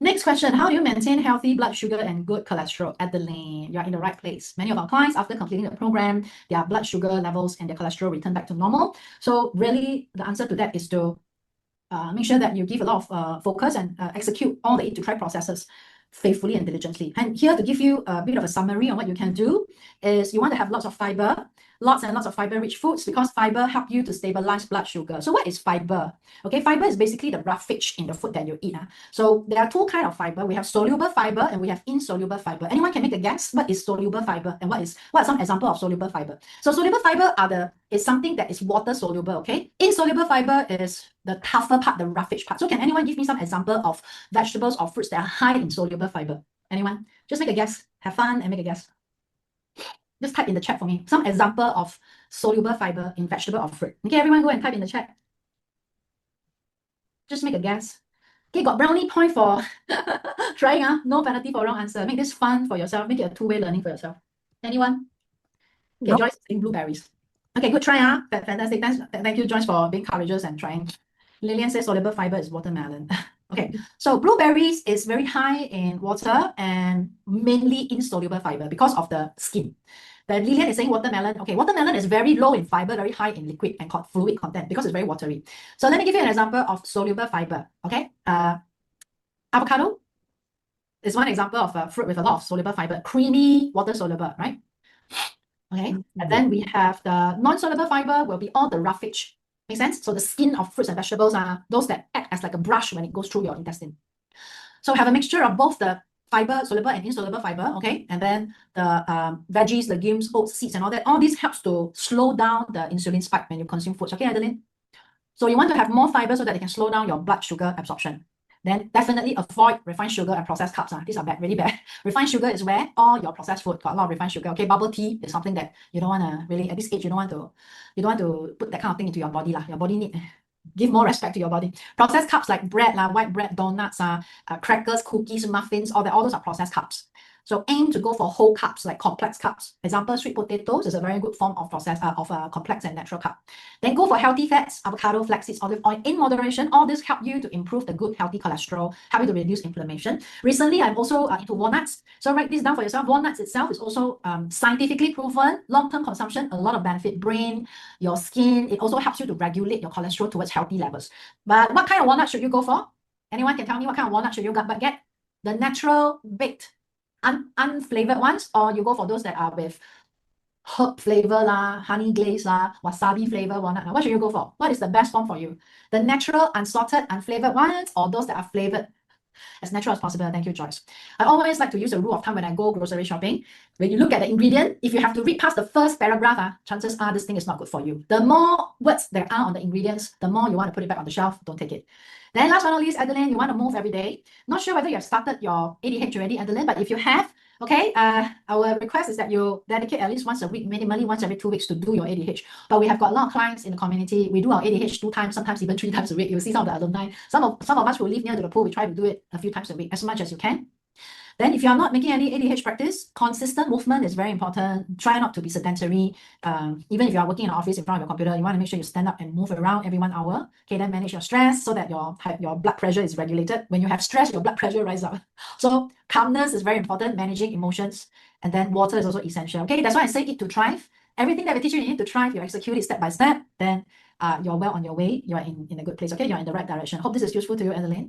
Next question, how do you maintain healthy blood sugar and good cholesterol? Adeline, you're in the right place. Many of our clients, after completing the program, their blood sugar levels and their cholesterol return back to normal. So really, the answer to that is to make sure that you give a lot of focus and execute all the eat to try processes faithfully and diligently. And here to give you a bit of a summary on what you can do is you want to have lots of fiber, lots and lots of fiber-rich foods, because fiber help you to stabilize blood sugar. So what is fiber? Okay, fiber is basically the roughage in the food that you eat. So there are two kinds of fiber. We have soluble fiber and we have insoluble fiber. Anyone can make a guess what is soluble fiber and what are some example of soluble fiber? So soluble fiber is something that is water soluble. Okay, insoluble fiber is the tougher part, the roughage part. So can anyone give me some example of vegetables or fruits that are high in soluble fiber? Anyone? Just make a guess. Have fun and make a guess. Just type in the chat for me. Some example of soluble fiber in vegetable or fruit. Okay, everyone go and type in the chat. Just make a guess. Okay, got brownie point for trying. No penalty for wrong answer. Make this fun for yourself. Make it a two-way learning for yourself. Anyone? Okay, nope. Joyce saying blueberries. Okay, good try. Fantastic. Thank you, Joyce, for being courageous and trying. Lillian says soluble fiber is watermelon. Okay, so blueberries is very high in water and mainly insoluble fiber because of the skin. Then Lillian is saying watermelon. Okay, watermelon is very low in fiber, very high in liquid and fluid content because it's very watery. So let me give you an example of soluble fiber. Okay, avocado is one example of a fruit with a lot of soluble fiber, creamy, water soluble, right? Okay, and then we have the non-soluble fiber will be all the roughage. Make sense? So the skin of fruits and vegetables are those that act as like a brush when it goes through your intestine. So have a mixture of both the fiber, soluble and insoluble fiber, okay? And then the veggies, legumes, oats, seeds, and all that. All this helps to slow down the insulin spike when you consume foods, okay, Adeline? So you want to have more fiber so that it can slow down your blood sugar absorption. Then definitely avoid refined sugar and processed carbs. These are bad, really bad. Refined sugar is where all your processed food got a lot of refined sugar. Okay, bubble tea is something that you don't want to really, at this age, you don't want to put that kind of thing into your body. Your body need give more respect to your body. Processed carbs like bread, white bread, donuts, crackers, cookies, muffins, all those are processed carbs. So aim to go for whole carbs, like complex carbs. Example, sweet potatoes is a very good form of complex and natural carb. Then go for healthy fats, avocado, flaxseeds, olive oil in moderation. All this help you to improve the good, healthy cholesterol, help you to reduce inflammation. Recently, I'm also into walnuts. So write this down for yourself. Walnuts itself is also scientifically proven, long-term consumption, a lot of benefit, brain, your skin. It also helps you to regulate your cholesterol towards healthy levels. But what kind of walnut should you go for? Anyone can tell me what kind of walnut should you get? The natural baked, unflavored ones, or you go for those that are with herb flavor honey glaze wasabi flavor walnut. What should you go for? What is the best one for you? The natural, unsalted, unflavored ones, or those that are flavored as natural as possible? Thank you, Joyce. I always like to use a rule of thumb when I go grocery shopping. When you look at the ingredient, if you have to read past the first paragraph, chances are this thing is not good for you. The more words there are on the ingredients, the more you want to put it back on the shelf. Don't take it. Then last but not least, Adeline, you want to move every day. Not sure whether you have started your ADH already, Adeline, but if you have, okay, our request is that you dedicate at least once a week, minimally once every 2 weeks to do your ADH. But we have got a lot of clients in the community. We do our ADH 2 times, sometimes even 3 times a week. You'll see some of the alumni. Some of us who live near to the pool, we try to do it a few times a week, as much as you can. Then if you are not making any ADH practice, consistent movement is very important. Try not to be sedentary. Even if you are working in an office in front of your computer, you want to make sure you stand up and move around every 1 hour. Okay, then manage your stress so that your blood pressure is regulated. When you have stress, your blood pressure rises up. So calmness is very important, managing emotions. And then water is also essential. Okay, that's why I say eat to thrive. Everything that we teach you need to thrive, you execute it step by step, then you're well on your way. You're in a good place. Okay, you're in the right direction. Hope this is useful to you, Adeline.